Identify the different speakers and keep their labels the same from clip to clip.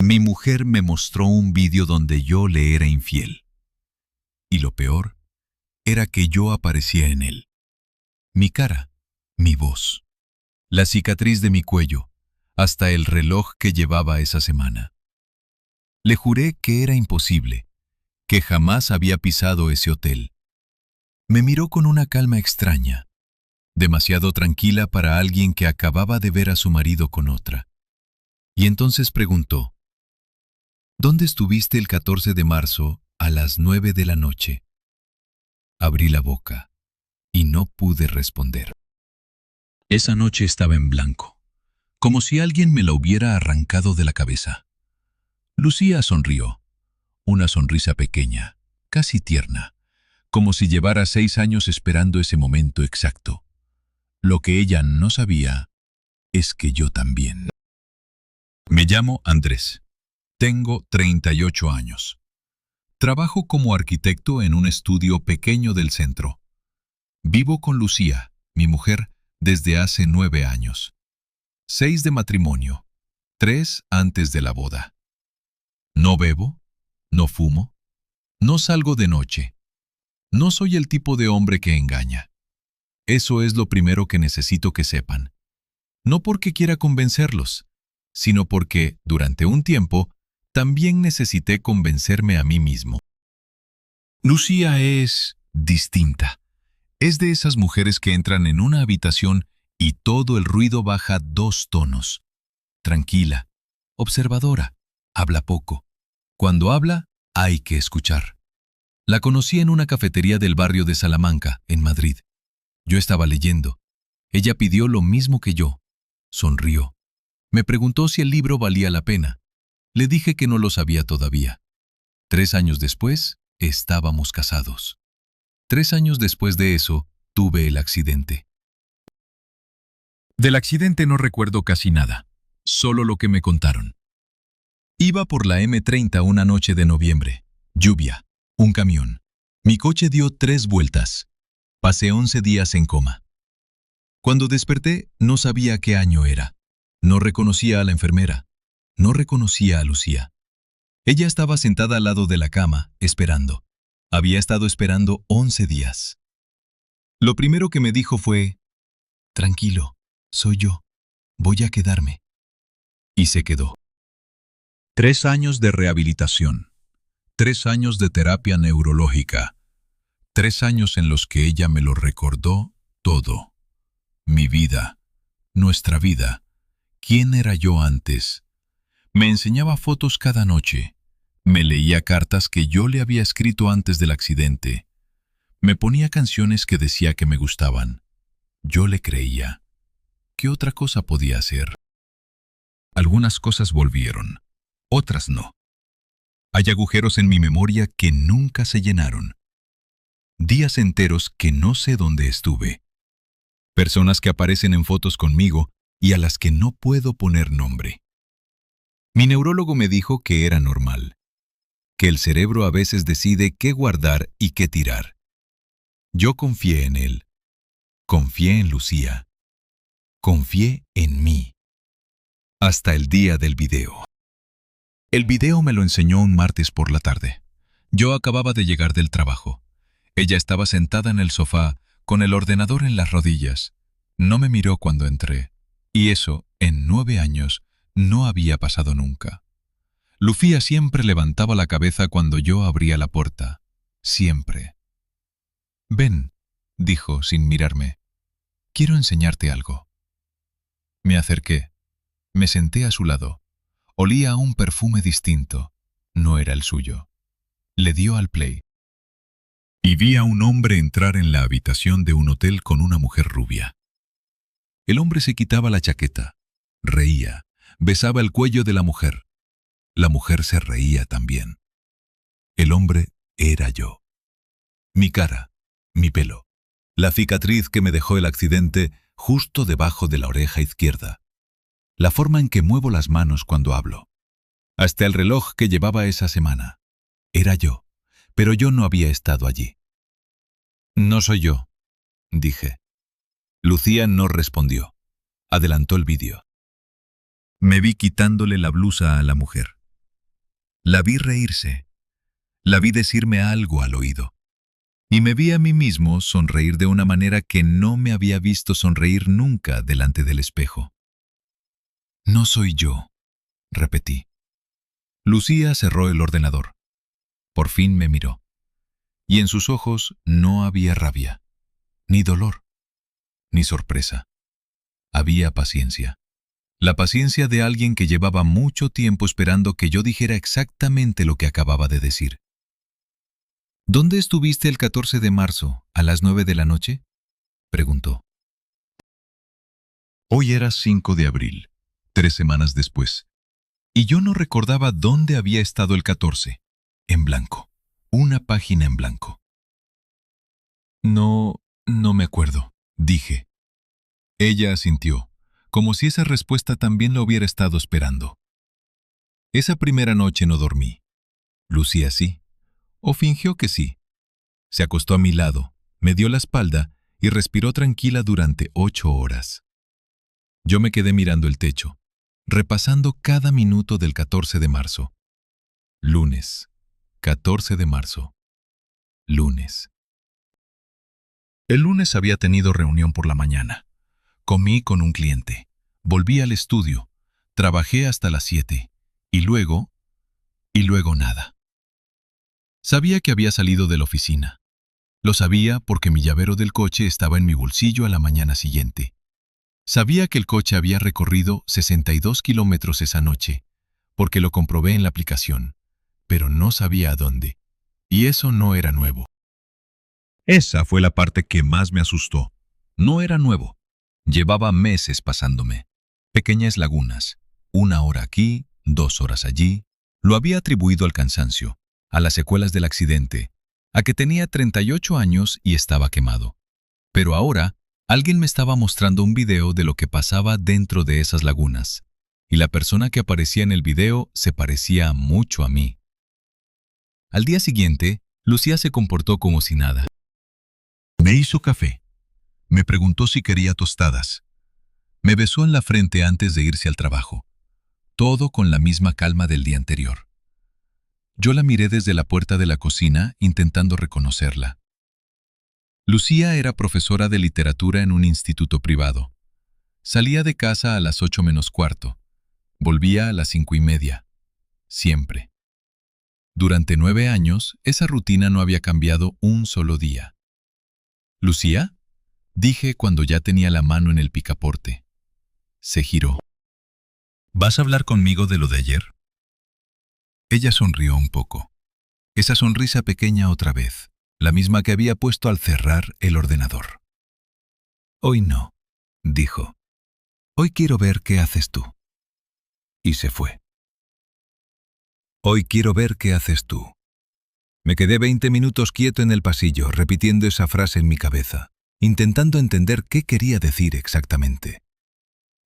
Speaker 1: Mi mujer me mostró un vídeo donde yo le era infiel. Y lo peor era que yo aparecía en él. Mi cara, mi voz, la cicatriz de mi cuello, hasta el reloj que llevaba esa semana. Le juré que era imposible, que jamás había pisado ese hotel. Me miró con una calma extraña, demasiado tranquila para alguien que acababa de ver a su marido con otra. Y entonces preguntó: ¿Dónde estuviste el 14 de marzo a las 9 de la noche? Abrí la boca y no pude responder. Esa noche estaba en blanco, como si alguien me la hubiera arrancado de la cabeza. Lucía sonrió, una sonrisa pequeña, casi tierna, como si llevara 6 años esperando ese momento exacto. Lo que ella no sabía es que yo también. Me llamo Andrés. Tengo 38 años. Trabajo como arquitecto en un estudio pequeño del centro. Vivo con Lucía, mi mujer, desde hace 9 años. 6 de matrimonio, 3 antes de la boda. No bebo, no fumo, no salgo de noche. No soy el tipo de hombre que engaña. Eso es lo primero que necesito que sepan. No porque quiera convencerlos, sino porque, durante un tiempo, también necesité convencerme a mí mismo. Lucía es distinta. Es de esas mujeres que entran en una habitación y todo el ruido baja 2 tonos. Tranquila, observadora, habla poco. Cuando habla, hay que escuchar. La conocí en una cafetería del barrio de Salamanca, en Madrid. Yo estaba leyendo. Ella pidió lo mismo que yo. Sonrió. Me preguntó si el libro valía la pena. Le dije que no lo sabía todavía. 3 años después, estábamos casados. 3 años después de eso, tuve el accidente. Del accidente no recuerdo casi nada, solo lo que me contaron. Iba por la M30 una noche de noviembre. Lluvia, un camión. Mi coche dio 3 vueltas. Pasé 11 días en coma. Cuando desperté, no sabía qué año era. No reconocía a la enfermera. No reconocía a Lucía. Ella estaba sentada al lado de la cama, esperando. Había estado esperando 11 días. Lo primero que me dijo fue: «Tranquilo, soy yo. Voy a quedarme». Y se quedó. 3 años de rehabilitación. 3 años de terapia neurológica. 3 años en los que ella me lo recordó todo. Mi vida, nuestra vida. ¿Quién era yo antes? Me enseñaba fotos cada noche. Me leía cartas que yo le había escrito antes del accidente. Me ponía canciones que decía que me gustaban. Yo le creía. ¿Qué otra cosa podía hacer? Algunas cosas volvieron, otras no. Hay agujeros en mi memoria que nunca se llenaron. Días enteros que no sé dónde estuve. Personas que aparecen en fotos conmigo y a las que no puedo poner nombre. Mi neurólogo me dijo que era normal, que el cerebro a veces decide qué guardar y qué tirar. Yo confié en él. Confié en Lucía. Confié en mí. Hasta el día del video. El video me lo enseñó un martes por la tarde. Yo acababa de llegar del trabajo. Ella estaba sentada en el sofá, con el ordenador en las rodillas. No me miró cuando entré. Y eso, en 9 años, no había pasado nunca. Lucía siempre levantaba la cabeza cuando yo abría la puerta. Siempre. «Ven», dijo sin mirarme. «Quiero enseñarte algo». Me acerqué. Me senté a su lado. Olía a un perfume distinto. No era el suyo. Le dio al play. Y vi a un hombre entrar en la habitación de un hotel con una mujer rubia. El hombre se quitaba la chaqueta. Reía. Besaba el cuello de la mujer. La mujer se reía también. El hombre era yo. Mi cara, mi pelo, la cicatriz que me dejó el accidente justo debajo de la oreja izquierda, la forma en que muevo las manos cuando hablo, hasta el reloj que llevaba esa semana. Era yo, pero yo no había estado allí. «No soy yo», dije. Lucía no respondió. Adelantó el vídeo. Me vi quitándole la blusa a la mujer. La vi reírse. La vi decirme algo al oído. Y me vi a mí mismo sonreír de una manera que no me había visto sonreír nunca delante del espejo. No soy yo, repetí. Lucía cerró el ordenador. Por fin me miró. Y en sus ojos no había rabia, ni dolor, ni sorpresa. Había paciencia. La paciencia de alguien que llevaba mucho tiempo esperando que yo dijera exactamente lo que acababa de decir. ¿Dónde estuviste el 14 de marzo, a las 9 de la noche? Preguntó. Hoy era 5 de abril, 3 semanas después. Y yo no recordaba dónde había estado el 14. En blanco. Una página en blanco. No me acuerdo, dije. Ella asintió, como si esa respuesta también la hubiera estado esperando. Esa primera noche no dormí. Lucía sí, o fingió que sí. Se acostó a mi lado, me dio la espalda y respiró tranquila durante 8 horas. Yo me quedé mirando el techo, repasando cada minuto del 14 de marzo. Lunes, 14 de marzo. Lunes. El lunes había tenido reunión por la mañana. Comí con un cliente. Volví al estudio. Trabajé hasta las 7. Y luego nada. Sabía que había salido de la oficina. Lo sabía porque mi llavero del coche estaba en mi bolsillo a la mañana siguiente. Sabía que el coche había recorrido 62 kilómetros esa noche, porque lo comprobé en la aplicación, pero no sabía a dónde. Y eso no era nuevo. Esa fue la parte que más me asustó. No era nuevo. Llevaba meses pasándome. Pequeñas lagunas. 1 hora aquí, 2 horas allí. Lo había atribuido al cansancio, a las secuelas del accidente, a que tenía 38 años y estaba quemado. Pero ahora, alguien me estaba mostrando un video de lo que pasaba dentro de esas lagunas, y la persona que aparecía en el video se parecía mucho a mí. Al día siguiente, Lucía se comportó como si nada. Me hizo café. Me preguntó si quería tostadas. Me besó en la frente antes de irse al trabajo. Todo con la misma calma del día anterior. Yo la miré desde la puerta de la cocina intentando reconocerla. Lucía era profesora de literatura en un instituto privado. Salía de casa a las 8 menos cuarto. Volvía a las 5:30. Siempre. Durante 9 años, esa rutina no había cambiado un solo día. ¿Lucía? Dije cuando ya tenía la mano en el picaporte. Se giró. ¿Vas a hablar conmigo de lo de ayer? Ella sonrió un poco. Esa sonrisa pequeña otra vez, la misma que había puesto al cerrar el ordenador. Hoy no, dijo. Hoy quiero ver qué haces tú. Y se fue. Hoy quiero ver qué haces tú. Me quedé 20 minutos quieto en el pasillo, repitiendo esa frase en mi cabeza, intentando entender qué quería decir exactamente.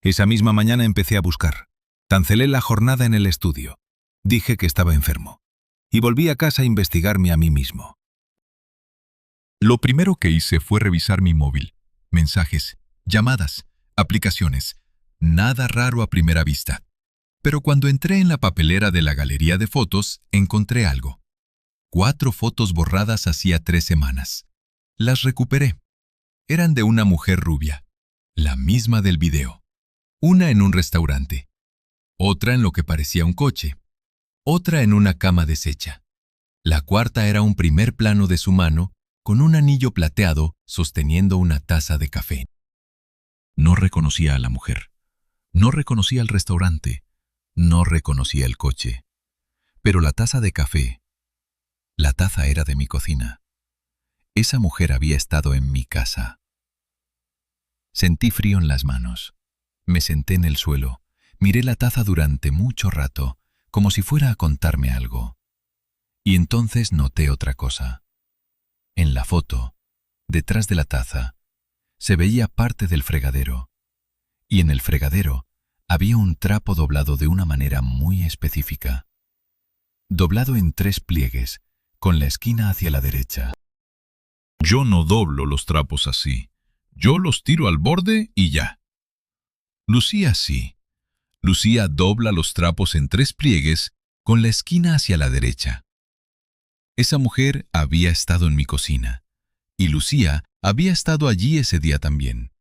Speaker 1: Esa misma mañana empecé a buscar. Cancelé la jornada en el estudio. Dije que estaba enfermo. Y volví a casa a investigarme a mí mismo. Lo primero que hice fue revisar mi móvil. Mensajes, llamadas, aplicaciones. Nada raro a primera vista. Pero cuando entré en la papelera de la galería de fotos, encontré algo. 4 fotos borradas hacía 3 semanas. Las recuperé. Eran de una mujer rubia, la misma del video. Una en un restaurante, otra en lo que parecía un coche, otra en una cama deshecha. La cuarta era un primer plano de su mano con un anillo plateado sosteniendo una taza de café. No reconocía a la mujer, no reconocía el restaurante, no reconocía el coche. Pero la taza de café, la taza era de mi cocina. Esa mujer había estado en mi casa. Sentí frío en las manos. Me senté en el suelo. Miré la taza durante mucho rato, como si fuera a contarme algo. Y entonces noté otra cosa. En la foto, detrás de la taza, se veía parte del fregadero. Y en el fregadero había un trapo doblado de una manera muy específica. Doblado en 3 pliegues, con la esquina hacia la derecha. Yo no doblo los trapos así. Yo los tiro al borde y ya. Lucía sí. Lucía dobla los trapos en 3 pliegues con la esquina hacia la derecha. Esa mujer había estado en mi cocina, y Lucía había estado allí ese día también.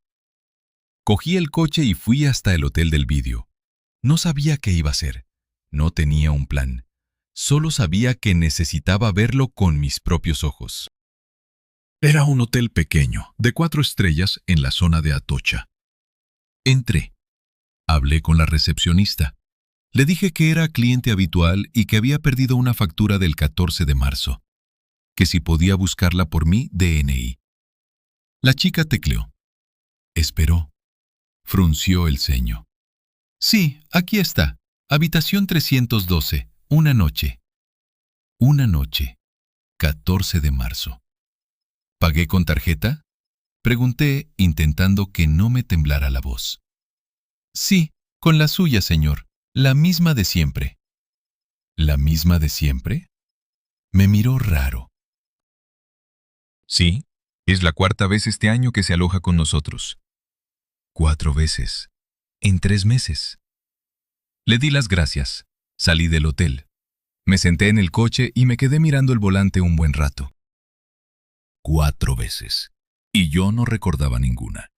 Speaker 1: Cogí el coche y fui hasta el hotel del vídeo. No sabía qué iba a hacer, no tenía un plan. Solo sabía que necesitaba verlo con mis propios ojos. Era un hotel pequeño, de 4 estrellas en la zona de Atocha. Entré. Hablé con la recepcionista. Le dije que era cliente habitual y que había perdido una factura del 14 de marzo, que si podía buscarla por mi DNI. La chica tecleó. Esperó. Frunció el ceño. Sí, aquí está. Habitación 312. Una noche. Una noche. 14 de marzo. ¿Pagué con tarjeta? Pregunté, intentando que no me temblara la voz. Sí, con la suya, señor. La misma de siempre. ¿La misma de siempre? Me miró raro. Sí, es la 4ª vez este año que se aloja con nosotros. 4 veces. En 3 meses. Le di las gracias. Salí del hotel. Me senté en el coche y me quedé mirando el volante un buen rato. 4 veces. Y yo no recordaba ninguna.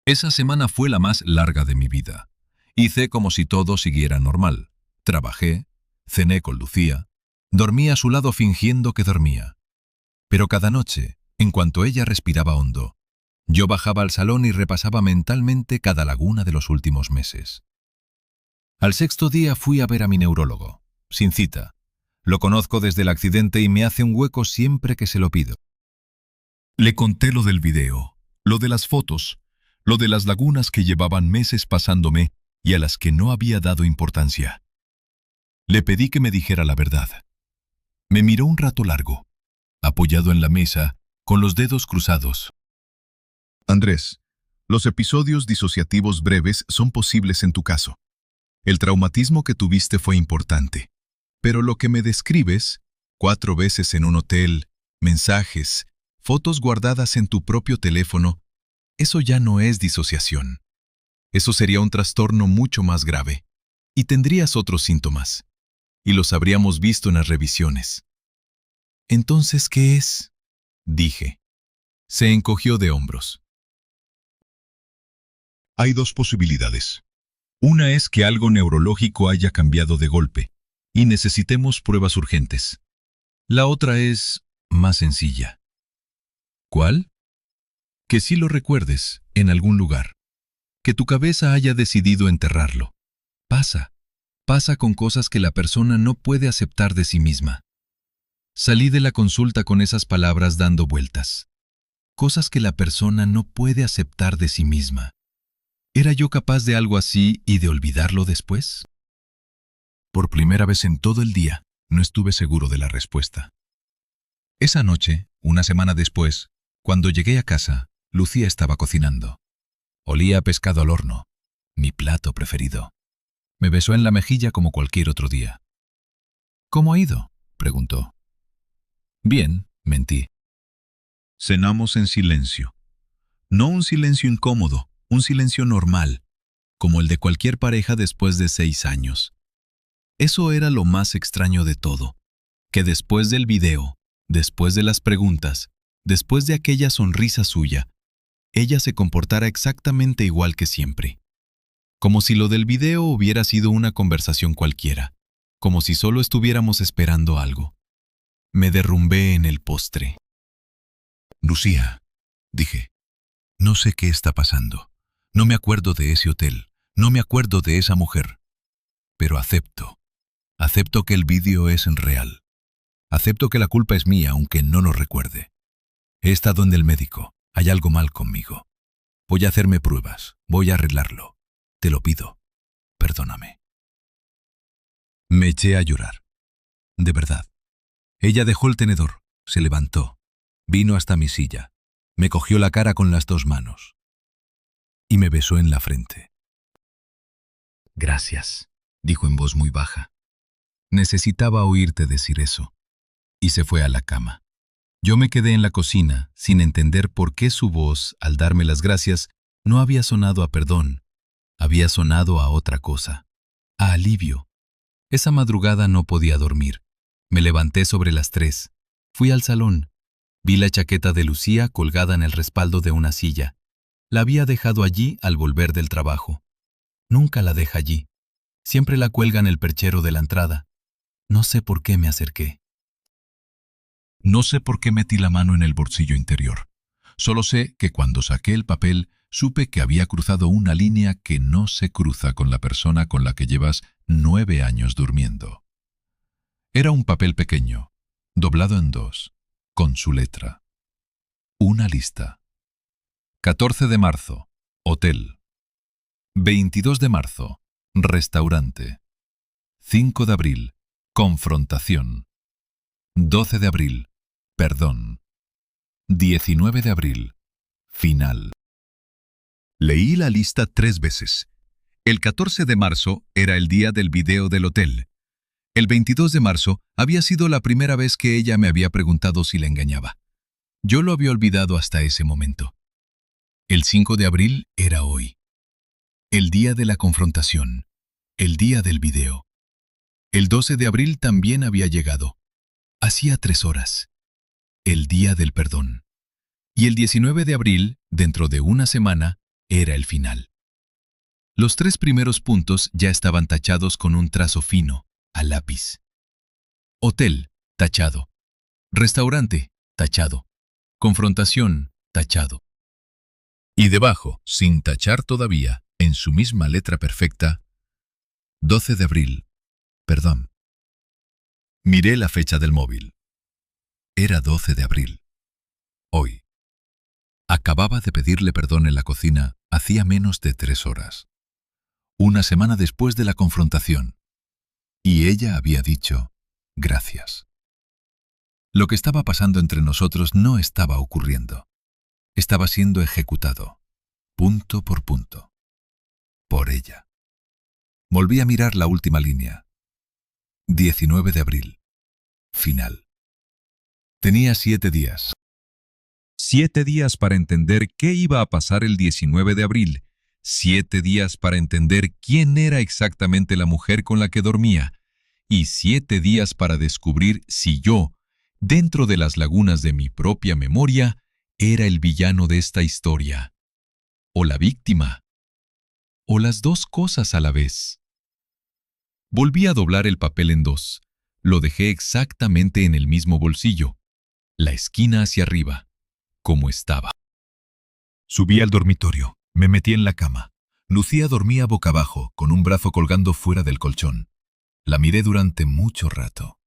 Speaker 1: Esa semana fue la más larga de mi vida. Hice como si todo siguiera normal. Trabajé, cené con Lucía, dormí a su lado fingiendo que dormía. Pero cada noche, en cuanto ella respiraba hondo, yo bajaba al salón y repasaba mentalmente cada laguna de los últimos meses. Al 6.º día fui a ver a mi neurólogo, sin cita. Lo conozco desde el accidente y me hace un hueco siempre que se lo pido. Le conté lo del video, lo de las fotos, lo de las lagunas que llevaban meses pasándome y a las que no había dado importancia. Le pedí que me dijera la verdad. Me miró un rato largo, apoyado en la mesa, con los dedos cruzados. Andrés, los episodios disociativos breves son posibles en tu caso. El traumatismo que tuviste fue importante, pero lo que me describes, 4 veces en un hotel, mensajes, fotos guardadas en tu propio teléfono, eso ya no es disociación. Eso sería un trastorno mucho más grave, y tendrías otros síntomas, y los habríamos visto en las revisiones. ¿Entonces qué es? Dije. Se encogió de hombros. Hay 2 posibilidades. Una es que algo neurológico haya cambiado de golpe, y necesitemos pruebas urgentes. La otra es más sencilla. ¿Cuál? Que sí lo recuerdes en algún lugar. Que tu cabeza haya decidido enterrarlo. Pasa con cosas que la persona no puede aceptar de sí misma. Salí de la consulta con esas palabras dando vueltas. Cosas que la persona no puede aceptar de sí misma. ¿Era yo capaz de algo así y de olvidarlo después? Por primera vez en todo el día, no estuve seguro de la respuesta. Esa noche, una semana después, cuando llegué a casa, Lucía estaba cocinando. Olía a pescado al horno, mi plato preferido. Me besó en la mejilla como cualquier otro día. ¿Cómo ha ido?, preguntó. Bien, mentí. Cenamos en silencio. No un silencio incómodo, un silencio normal, como el de cualquier pareja después de 6 años. Eso era lo más extraño de todo, que después del video, después de las preguntas, después de aquella sonrisa suya, ella se comportara exactamente igual que siempre. Como si lo del video hubiera sido una conversación cualquiera, como si solo estuviéramos esperando algo. Me derrumbé en el postre. Lucía, dije, no sé qué está pasando. No me acuerdo de ese hotel, no me acuerdo de esa mujer. Pero acepto que el vídeo es real. Acepto que la culpa es mía, aunque no lo recuerde. He estado en el médico, hay algo mal conmigo. Voy a hacerme pruebas, voy a arreglarlo. Te lo pido, perdóname. Me eché a llorar. De verdad. Ella dejó el tenedor, se levantó, vino hasta mi silla, me cogió la cara con las 2 manos y me besó en la frente. Gracias, dijo en voz muy baja. Necesitaba oírte decir eso. Y se fue a la cama. Yo me quedé en la cocina, sin entender por qué su voz, al darme las gracias, no había sonado a perdón, había sonado a otra cosa, a alivio. Esa madrugada no podía dormir. Me levanté sobre las 3. Fui al salón. Vi la chaqueta de Lucía colgada en el respaldo de una silla. La había dejado allí al volver del trabajo. Nunca la deja allí. Siempre la cuelga en el perchero de la entrada. No sé por qué me acerqué. No sé por qué metí la mano en el bolsillo interior. Solo sé que cuando saqué el papel, supe que había cruzado una línea que no se cruza con la persona con la que llevas 9 años durmiendo. Era un papel pequeño, doblado en 2, con su letra. Una lista. 14 de marzo, hotel. 22 de marzo, restaurante. 5 de abril, confrontación. 12 de abril, perdón. 19 de abril, final. Leí la lista 3 veces. El 14 de marzo era el día del video del hotel. El 22 de marzo había sido la primera vez que ella me había preguntado si la engañaba. Yo lo había olvidado hasta ese momento. El 5 de abril era hoy. El día de la confrontación. El día del video. El 12 de abril también había llegado. Hacía 3 horas. El día del perdón. Y el 19 de abril, dentro de una semana, era el final. Los 3 primeros puntos ya estaban tachados con un trazo fino, a lápiz. Hotel, tachado. Restaurante, tachado. Confrontación, tachado. Y debajo, sin tachar todavía, en su misma letra perfecta, 12 de abril, perdón. Miré la fecha del móvil. Era 12 de abril. Hoy. Acababa de pedirle perdón en la cocina hacía menos de 3 horas. Una semana después de la confrontación. Y ella había dicho, gracias. Lo que estaba pasando entre nosotros no estaba ocurriendo. Estaba siendo ejecutado, punto por punto. Por ella. Volví a mirar la última línea. 19 de abril. Final. Tenía 7 días. 7 días para entender qué iba a pasar el 19 de abril. 7 días para entender quién era exactamente la mujer con la que dormía. Y 7 días para descubrir si yo, dentro de las lagunas de mi propia memoria, era el villano de esta historia. O la víctima. O las dos cosas a la vez. Volví a doblar el papel en 2. Lo dejé exactamente en el mismo bolsillo. La esquina hacia arriba. Como estaba. Subí al dormitorio. Me metí en la cama. Lucía dormía boca abajo, con un brazo colgando fuera del colchón. La miré durante mucho rato.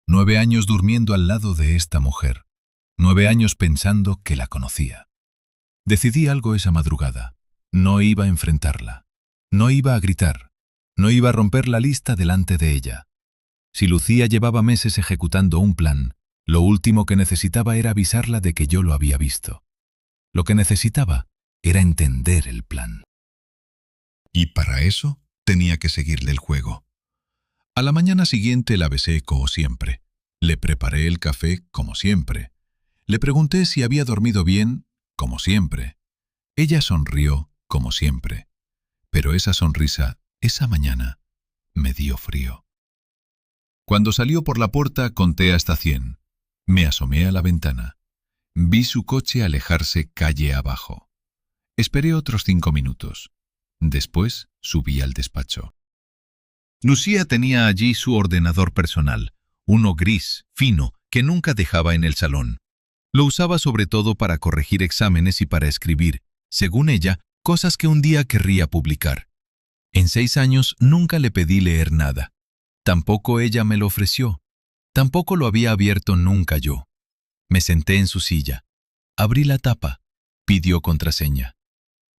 Speaker 1: 9 años durmiendo al lado de esta mujer. 9 años pensando que la conocía. Decidí algo esa madrugada. No iba a enfrentarla. No iba a gritar. No iba a romper la lista delante de ella. Si Lucía llevaba meses ejecutando un plan, lo último que necesitaba era avisarla de que yo lo había visto. Lo que necesitaba era entender el plan. Y para eso tenía que seguirle el juego. A la mañana siguiente la besé como siempre. Le preparé el café como siempre. Le pregunté si había dormido bien, como siempre. Ella sonrió como siempre. Pero esa sonrisa, esa mañana, me dio frío. Cuando salió por la puerta conté hasta 100. Me asomé a la ventana. Vi su coche alejarse calle abajo. Esperé otros 5 minutos. Después subí al despacho. Lucía tenía allí su ordenador personal, uno gris, fino, que nunca dejaba en el salón. Lo usaba sobre todo para corregir exámenes y para escribir, según ella, cosas que un día querría publicar. En 6 años nunca le pedí leer nada. Tampoco ella me lo ofreció. Tampoco lo había abierto nunca yo. Me senté en su silla. Abrí la tapa. Pidió contraseña.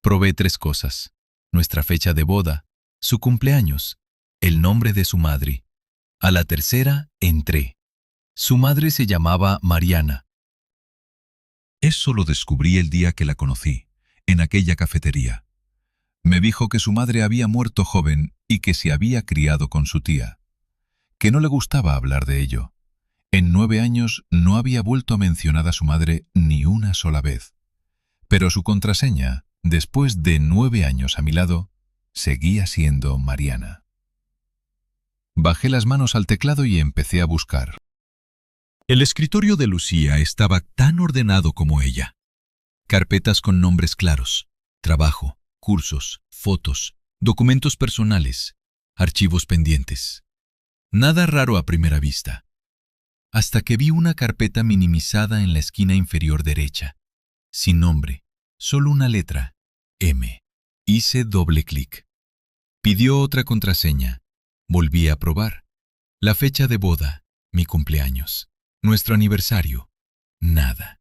Speaker 1: Probé 3 cosas. Nuestra fecha de boda, su cumpleaños, el nombre de su madre. A la tercera entré. Su madre se llamaba Mariana. Eso lo descubrí el día que la conocí, en aquella cafetería. Me dijo que su madre había muerto joven y que se había criado con su tía. Que no le gustaba hablar de ello. En 9 años no había vuelto a mencionar a su madre ni una sola vez. Pero su contraseña, después de 9 años a mi lado, seguía siendo Mariana. Bajé las manos al teclado y empecé a buscar. El escritorio de Lucía estaba tan ordenado como ella. Carpetas con nombres claros, trabajo, cursos, fotos, documentos personales, archivos pendientes. Nada raro a primera vista. Hasta que vi una carpeta minimizada en la esquina inferior derecha. Sin nombre, solo una letra, M. Hice doble clic. Pidió otra contraseña. Volví a probar. La fecha de boda, mi cumpleaños, nuestro aniversario, nada.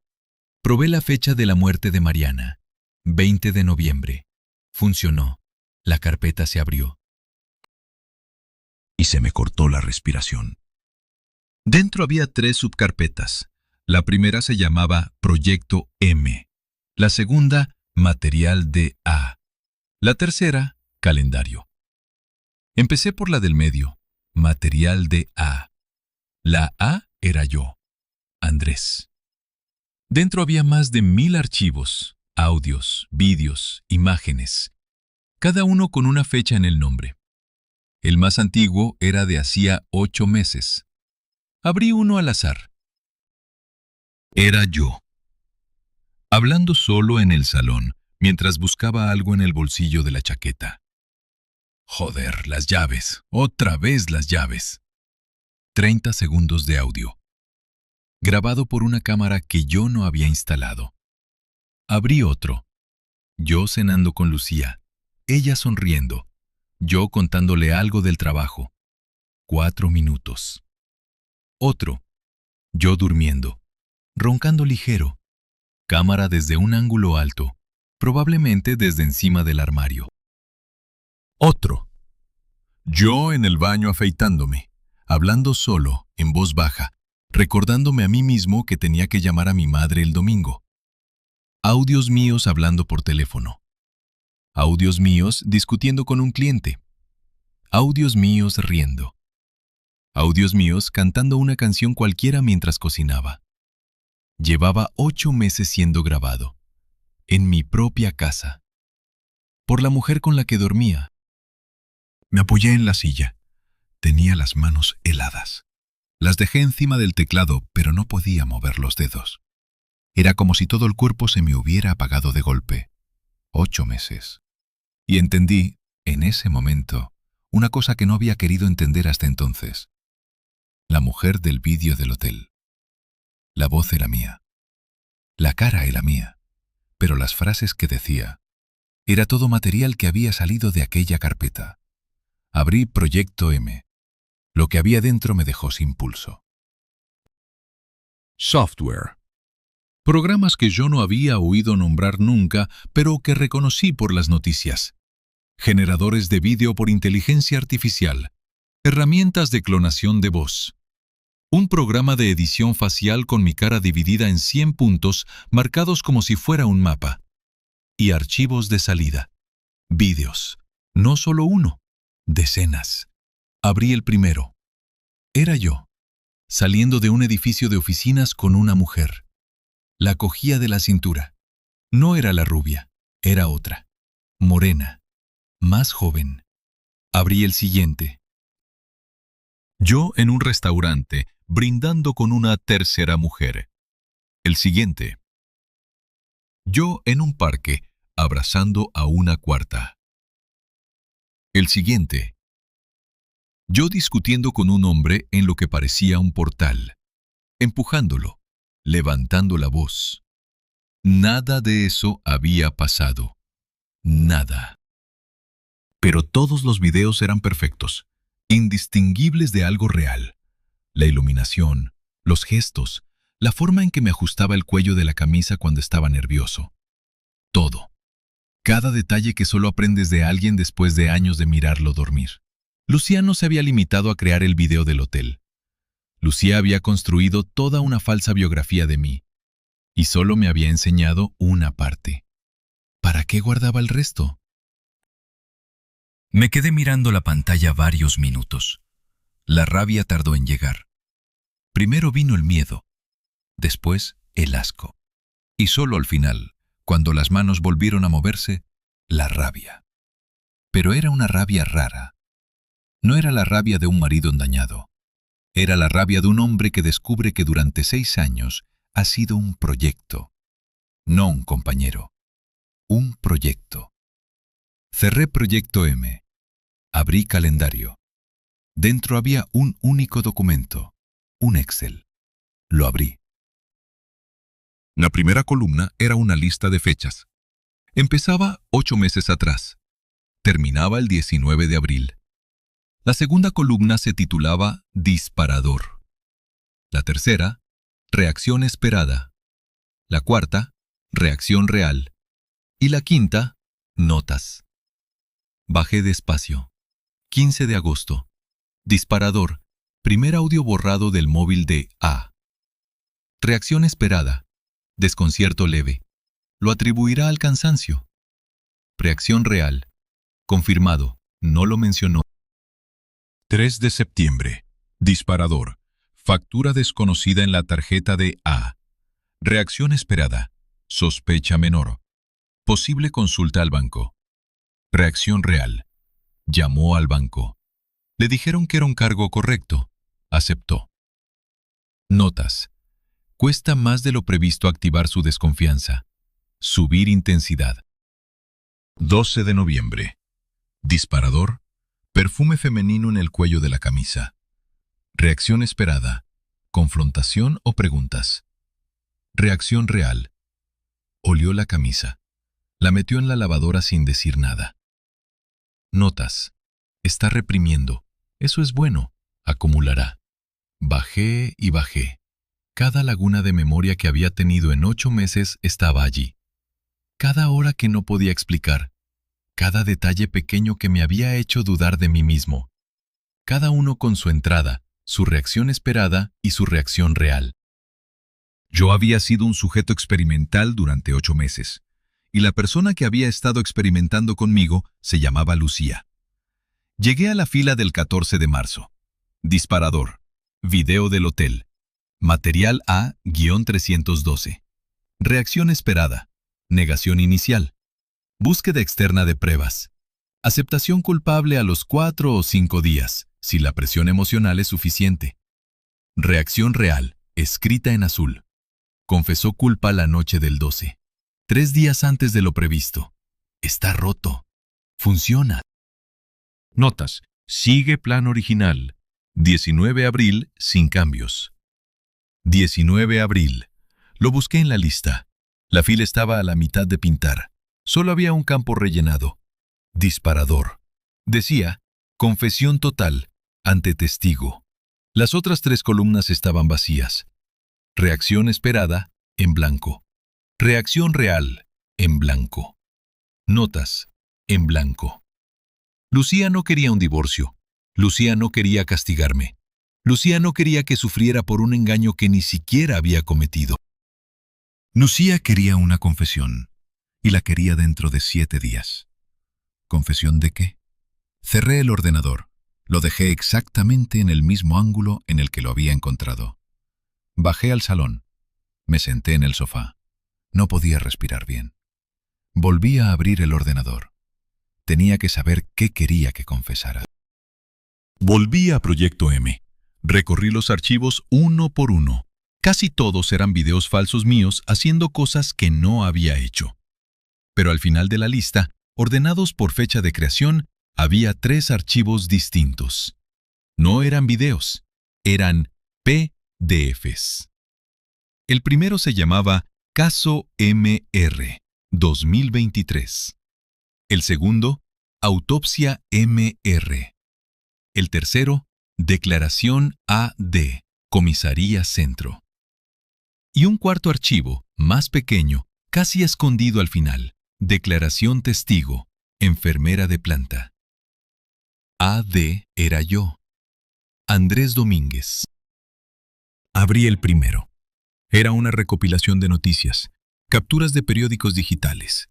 Speaker 1: Probé la fecha de la muerte de Mariana, 20 de noviembre. Funcionó. La carpeta se abrió. Y se me cortó la respiración. Dentro había 3 subcarpetas. La primera se llamaba Proyecto M. La segunda, Material de A. La tercera, Calendario. Empecé por la del medio, Material de A. La A era yo, Andrés. Dentro había más de 1000 archivos, audios, vídeos, imágenes, cada uno con una fecha en el nombre. El más antiguo era de hacía 8 meses. Abrí uno al azar. Era yo, hablando solo en el salón, mientras buscaba algo en el bolsillo de la chaqueta. Joder, las llaves, otra vez las llaves. 30 segundos de audio. Grabado por una cámara que yo no había instalado. Abrí otro. Yo cenando con Lucía, ella sonriendo, yo contándole algo del trabajo. 4 minutos. Otro. Yo durmiendo, roncando ligero. Cámara desde un ángulo alto, probablemente desde encima del armario. Otro. Yo en el baño afeitándome, hablando solo, en voz baja, recordándome a mí mismo que tenía que llamar a mi madre el domingo. Audios míos hablando por teléfono. Audios míos discutiendo con un cliente. Audios míos riendo. Audios míos cantando una canción cualquiera mientras cocinaba. Llevaba 8 meses siendo grabado. En mi propia casa. Por la mujer con la que dormía. Me apoyé en la silla. Tenía las manos heladas. Las dejé encima del teclado, pero no podía mover los dedos. Era como si todo el cuerpo se me hubiera apagado de golpe. 8 meses. Y entendí, en ese momento, una cosa que no había querido entender hasta entonces. La mujer del vídeo del hotel. La voz era mía. La cara era mía. Pero las frases que decía, era todo material que había salido de aquella carpeta. Abrí Proyecto M. Lo que había dentro me dejó sin pulso. Software. Programas que yo no había oído nombrar nunca, pero que reconocí por las noticias. Generadores de vídeo por inteligencia artificial. Herramientas de clonación de voz. Un programa de edición facial con mi cara dividida en 100 puntos marcados como si fuera un mapa. Y archivos de salida. Vídeos. No solo uno. Decenas. Abrí el primero. Era yo, saliendo de un edificio de oficinas con una mujer. La cogía de la cintura. No era la rubia, era otra. Morena. Más joven. Abrí el siguiente. Yo en un restaurante, brindando con una tercera mujer. El siguiente. Yo en un parque, abrazando a una cuarta. El siguiente. Yo discutiendo con un hombre en lo que parecía un portal, empujándolo, levantando la voz. Nada de eso había pasado. Nada. Pero todos los videos eran perfectos, indistinguibles de algo real. La iluminación, los gestos, la forma en que me ajustaba el cuello de la camisa cuando estaba nervioso. Todo. Cada detalle que solo aprendes de alguien después de años de mirarlo dormir. Lucía no se había limitado a crear el video del hotel. Lucía había construido toda una falsa biografía de mí, y solo me había enseñado una parte. ¿Para qué guardaba el resto? Me quedé mirando la pantalla varios minutos. La rabia tardó en llegar. Primero vino el miedo, después el asco, y solo al final, cuando las manos volvieron a moverse, la rabia. Pero era una rabia rara. No era la rabia de un marido endañado. Era la rabia de un hombre que descubre que durante 6 años ha sido un proyecto. No un compañero. Un proyecto. Cerré Proyecto M. Abrí calendario. Dentro había un único documento. Un Excel. Lo abrí. La primera columna era una lista de fechas. Empezaba 8 meses atrás. Terminaba el 19 de abril. La segunda columna se titulaba Disparador. La tercera, Reacción esperada. La cuarta, Reacción real. Y la quinta, Notas. Bajé despacio. 15 de agosto. Disparador. Primer audio borrado del móvil de A. Reacción esperada. Desconcierto leve. Lo atribuirá al cansancio. Reacción real. Confirmado. No lo mencionó. 3 de septiembre. Disparador. Factura desconocida en la tarjeta de A. Reacción esperada. Sospecha menor. Posible consulta al banco. Reacción real. Llamó al banco. Le dijeron que era un cargo correcto. Aceptó. Notas. Cuesta más de lo previsto activar su desconfianza. Subir intensidad. 12 de noviembre. Disparador. Perfume femenino en el cuello de la camisa. Reacción esperada. Confrontación o preguntas. Reacción real. Olió la camisa. La metió en la lavadora sin decir nada. Notas. Está reprimiendo. Eso es bueno. Acumulará. Bajé y bajé. Cada laguna de memoria que había tenido en 8 meses estaba allí. Cada hora que no podía explicar. Cada detalle pequeño que me había hecho dudar de mí mismo. Cada uno con su entrada, su reacción esperada y su reacción real. Yo había sido un sujeto experimental durante 8 meses, y la persona que había estado experimentando conmigo se llamaba Lucía. Llegué a la fila del 14 de marzo. Disparador. Video del hotel. Material A-312. Reacción esperada. Negación inicial. Búsqueda externa de pruebas. Aceptación culpable a los 4 o 5 días, si la presión emocional es suficiente. Reacción real, escrita en azul. Confesó culpa la noche del 12. 3 días antes de lo previsto. Está roto. Funciona. Notas. Sigue plan original. 19 de abril, sin cambios. 19 de abril. Lo busqué en la lista. La fila estaba a la mitad de pintar. Solo había un campo rellenado. Disparador. Decía, confesión total, ante testigo. Las otras 3 columnas estaban vacías. Reacción esperada, en blanco. Reacción real, en blanco. Notas, en blanco. Lucía no quería un divorcio. Lucía no quería castigarme. Lucía no quería que sufriera por un engaño que ni siquiera había cometido. Lucía quería una confesión, y la quería dentro de 7 días. ¿Confesión de qué? Cerré el ordenador. Lo dejé exactamente en el mismo ángulo en el que lo había encontrado. Bajé al salón. Me senté en el sofá. No podía respirar bien. Volví a abrir el ordenador. Tenía que saber qué quería que confesara. Volví a Proyecto M. Recorrí los archivos uno por uno. Casi todos eran videos falsos míos haciendo cosas que no había hecho. Pero al final de la lista, ordenados por fecha de creación, había 3 archivos distintos. No eran videos, eran PDFs. El primero se llamaba Caso MR 2023. El segundo, Autopsia MR. El tercero, Declaración AD, Comisaría Centro. Y un cuarto archivo, más pequeño, casi escondido al final, Declaración Testigo, Enfermera de planta. AD era yo, Andrés Domínguez. Abrí el primero. Era una recopilación de noticias, capturas de periódicos digitales.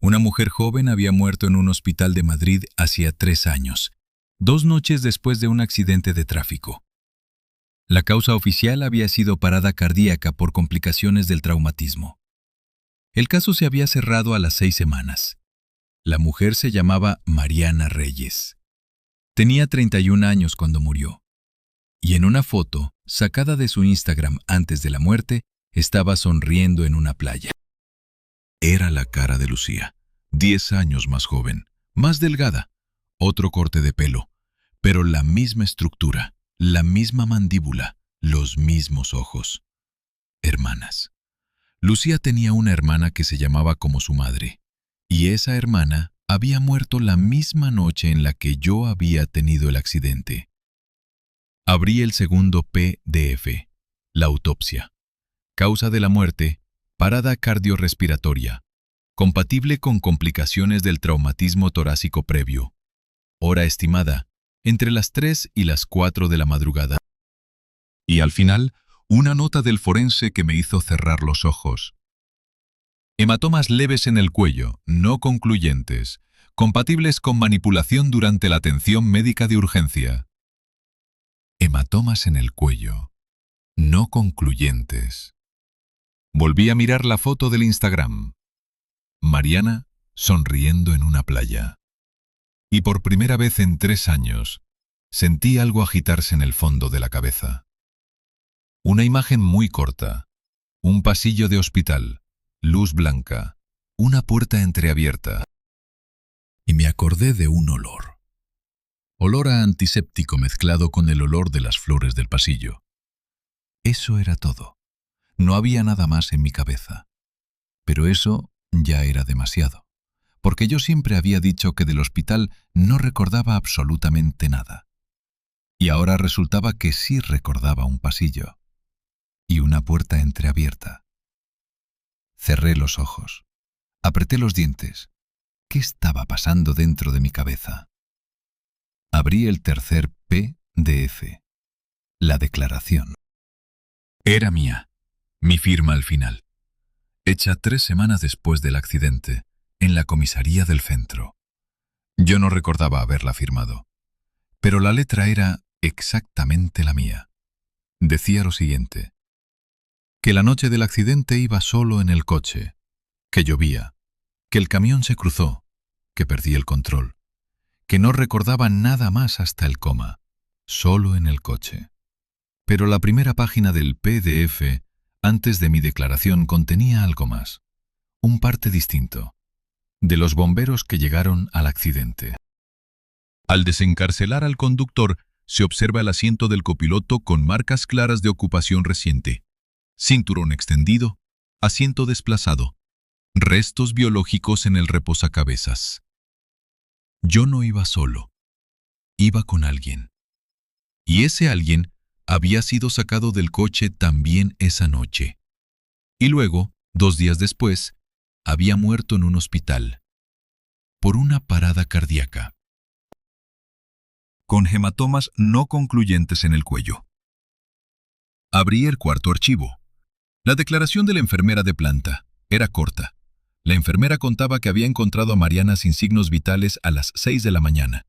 Speaker 1: Una mujer joven había muerto en un hospital de Madrid hacía 3 años, 2 noches después de un accidente de tráfico. La causa oficial había sido parada cardíaca por complicaciones del traumatismo. El caso se había cerrado a las 6 semanas. La mujer se llamaba Mariana Reyes. Tenía 31 años cuando murió. Y en una foto, sacada de su Instagram antes de la muerte, estaba sonriendo en una playa. Era la cara de Lucía, 10 años más joven, más delgada, otro corte de pelo, pero la misma estructura, la misma mandíbula, los mismos ojos. Hermanas. Lucía tenía una hermana que se llamaba como su madre, y esa hermana había muerto la misma noche en la que yo había tenido el accidente. Abrí el segundo PDF, la autopsia. Causa de la muerte, parada cardiorrespiratoria, compatible con complicaciones del traumatismo torácico previo. Hora estimada, entre las 3 y las 4 de la madrugada. Y al final, una nota del forense que me hizo cerrar los ojos. Hematomas leves en el cuello, no concluyentes, compatibles con manipulación durante la atención médica de urgencia. Hematomas en el cuello, no concluyentes. Volví a mirar la foto del Instagram. Mariana sonriendo en una playa. Y por primera vez en 3 años, sentí algo agitarse en el fondo de la cabeza. Una imagen muy corta. Un pasillo de hospital, luz blanca, una puerta entreabierta. Y me acordé de un olor. Olor a antiséptico mezclado con el olor de las flores del pasillo. Eso era todo. No había nada más en mi cabeza. Pero eso ya era demasiado, porque yo siempre había dicho que del hospital no recordaba absolutamente nada. Y ahora resultaba que sí recordaba un pasillo y una puerta entreabierta. Cerré los ojos, apreté los dientes. ¿Qué estaba pasando dentro de mi cabeza? Abrí el tercer PDF, la declaración. Era mía, mi firma al final, hecha 3 semanas después del accidente, en la comisaría del centro. Yo no recordaba haberla firmado, pero la letra era exactamente la mía. Decía lo siguiente: que la noche del accidente iba solo en el coche, que llovía, que el camión se cruzó, que perdí el control, que no recordaba nada más hasta el coma, solo en el coche. Pero la primera página del PDF, antes de mi declaración, contenía algo más, un parte distinto, de los bomberos que llegaron al accidente. Al desencarcelar al conductor, se observa el asiento del copiloto con marcas claras de ocupación reciente. Cinturón extendido, asiento desplazado, restos biológicos en el reposacabezas. Yo no iba solo, iba con alguien. Y ese alguien había sido sacado del coche también esa noche. Y luego, 2 días después, había muerto en un hospital, por una parada cardíaca, con hematomas no concluyentes en el cuello. Abrí el cuarto archivo. La declaración de la enfermera de planta era corta. La enfermera contaba que había encontrado a Mariana sin signos vitales a las 6 de la mañana,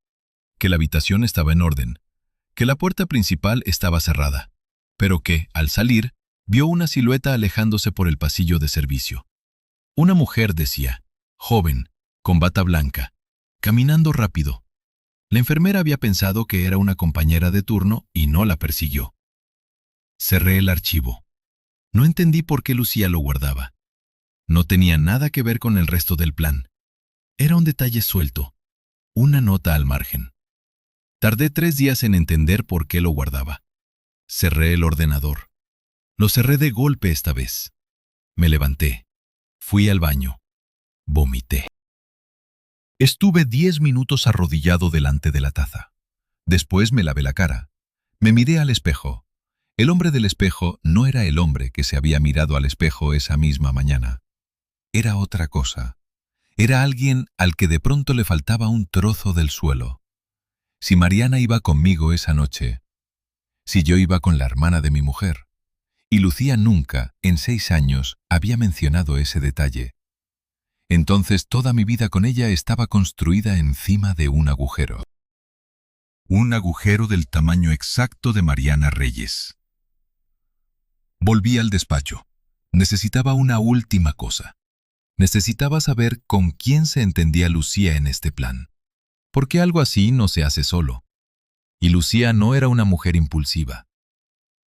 Speaker 1: que la habitación estaba en orden, que la puerta principal estaba cerrada, pero que, al salir, vio una silueta alejándose por el pasillo de servicio. Una mujer, decía, joven, con bata blanca, caminando rápido. La enfermera había pensado que era una compañera de turno y no la persiguió. Cerré el archivo. No entendí por qué Lucía lo guardaba. No tenía nada que ver con el resto del plan. Era un detalle suelto, una nota al margen. Tardé 3 días en entender por qué lo guardaba. Cerré el ordenador. Lo cerré de golpe esta vez. Me levanté. Fui al baño. Vomité. Estuve 10 minutos arrodillado delante de la taza. Después me lavé la cara. Me miré al espejo. El hombre del espejo no era el hombre que se había mirado al espejo esa misma mañana. Era otra cosa. Era alguien al que de pronto le faltaba un trozo del suelo. Si Mariana iba conmigo esa noche, si yo iba con la hermana de mi mujer, y Lucía nunca, en 6 años, había mencionado ese detalle, entonces toda mi vida con ella estaba construida encima de un agujero. Un agujero del tamaño exacto de Mariana Reyes. Volví al despacho. Necesitaba una última cosa. Necesitaba saber con quién se entendía Lucía en este plan. Porque algo así no se hace solo. Y Lucía no era una mujer impulsiva.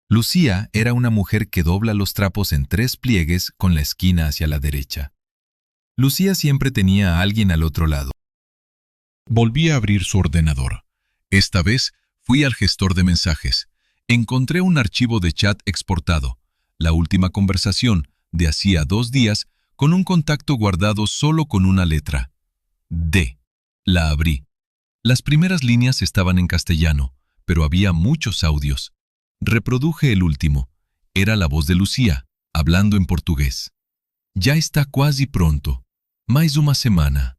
Speaker 1: Lucía era una mujer que dobla los trapos en 3 pliegues con la esquina hacia la derecha. Lucía siempre tenía a alguien al otro lado. Volví a abrir su ordenador. Esta vez fui al gestor de mensajes. Encontré un archivo de chat exportado, la última conversación de hacía 2 días con un contacto guardado solo con una letra. D. La abrí. Las primeras líneas estaban en castellano, pero había muchos audios. Reproduje el último. Era la voz de Lucía, hablando en portugués. Já está quase pronto. Mais uma semana.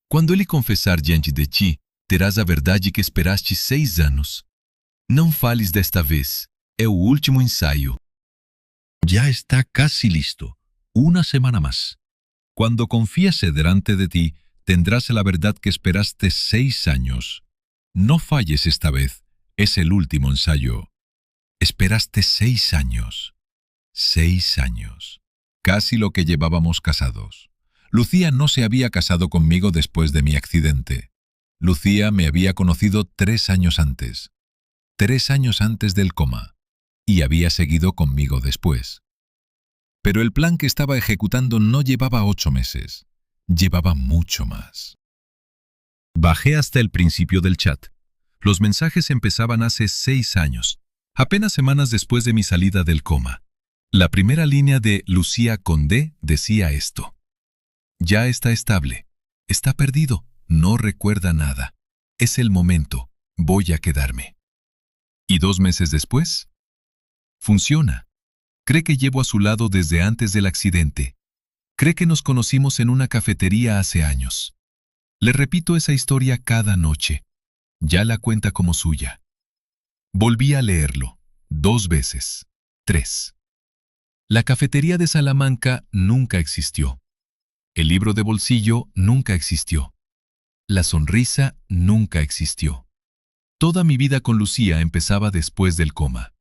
Speaker 1: Quando ele confessar diante de ti, terás a verdade que esperaste 6 anos. Não fales desta vez. É o último ensaio. Ya está casi listo. Una semana más. Cuando confiese delante de ti, tendrás la verdad que esperaste 6 años. No falles esta vez. Es el último ensayo. Esperaste 6 años. 6 años. Casi lo que llevábamos casados. Lucía no se había casado conmigo después de mi accidente. Lucía me había conocido 3 años antes. 3 años antes del coma. Y había seguido conmigo después. Pero el plan que estaba ejecutando no llevaba 8 meses. Llevaba mucho más. Bajé hasta el principio del chat. Los mensajes empezaban hace 6 años, apenas semanas después de mi salida del coma. La primera línea de Lucía con D decía esto. Ya está estable. Está perdido. No recuerda nada. Es el momento. Voy a quedarme. ¿Y 2 meses después? Funciona. Cree que llevo a su lado desde antes del accidente. Cree que nos conocimos en una cafetería hace años. Le repito esa historia cada noche. Ya la cuenta como suya. Volví a leerlo. 2 veces. 3. La cafetería de Salamanca nunca existió. El libro de bolsillo nunca existió. La sonrisa nunca existió. Toda mi vida con Lucía empezaba después del coma.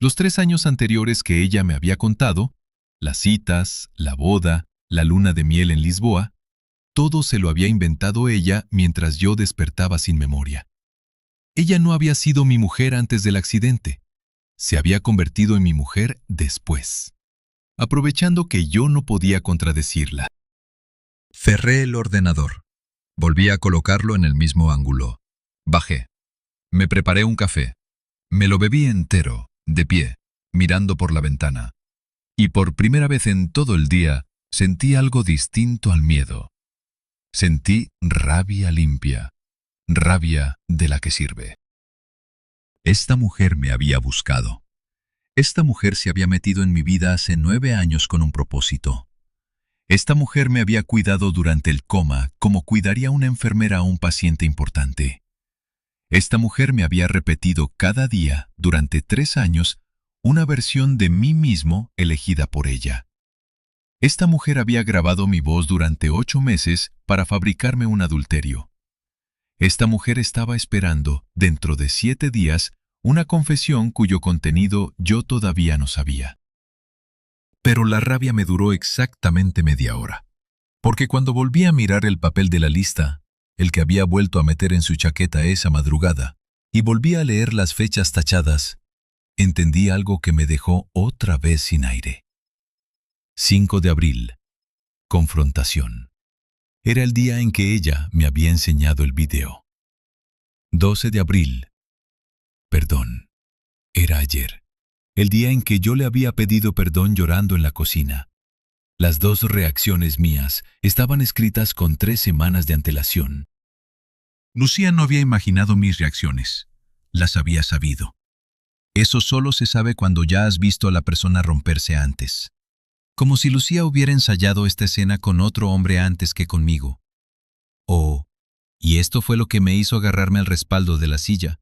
Speaker 1: Los 3 años anteriores que ella me había contado, las citas, la boda, la luna de miel en Lisboa, todo se lo había inventado ella mientras yo despertaba sin memoria. Ella no había sido mi mujer antes del accidente. Se había convertido en mi mujer después, aprovechando que yo no podía contradecirla. Cerré el ordenador. Volví a colocarlo en el mismo ángulo. Bajé. Me preparé un café. Me lo bebí entero, de pie, mirando por la ventana. Y por primera vez en todo el día, sentí algo distinto al miedo. Sentí rabia limpia, rabia de la que sirve. Esta mujer me había buscado. Esta mujer se había metido en mi vida hace 9 años con un propósito. Esta mujer me había cuidado durante el coma como cuidaría una enfermera a un paciente importante. Esta mujer me había repetido cada día, durante 3 años, una versión de mí mismo elegida por ella. Esta mujer había grabado mi voz durante 8 meses para fabricarme un adulterio. Esta mujer estaba esperando, dentro de 7 días, una confesión cuyo contenido yo todavía no sabía. Pero la rabia me duró exactamente media hora, porque cuando volví a mirar el papel de la lista, el que había vuelto a meter en su chaqueta esa madrugada, y volví a leer las fechas tachadas, entendí algo que me dejó otra vez sin aire. 5 de abril. Confrontación. Era el día en que ella me había enseñado el video. 12 de abril. Perdón. Era ayer. El día en que yo le había pedido perdón llorando en la cocina. Las 2 reacciones mías estaban escritas con 3 semanas de antelación. Lucía no había imaginado mis reacciones. Las había sabido. Eso solo se sabe cuando ya has visto a la persona romperse antes. Como si Lucía hubiera ensayado esta escena con otro hombre antes que conmigo. Y esto fue lo que me hizo agarrarme al respaldo de la silla.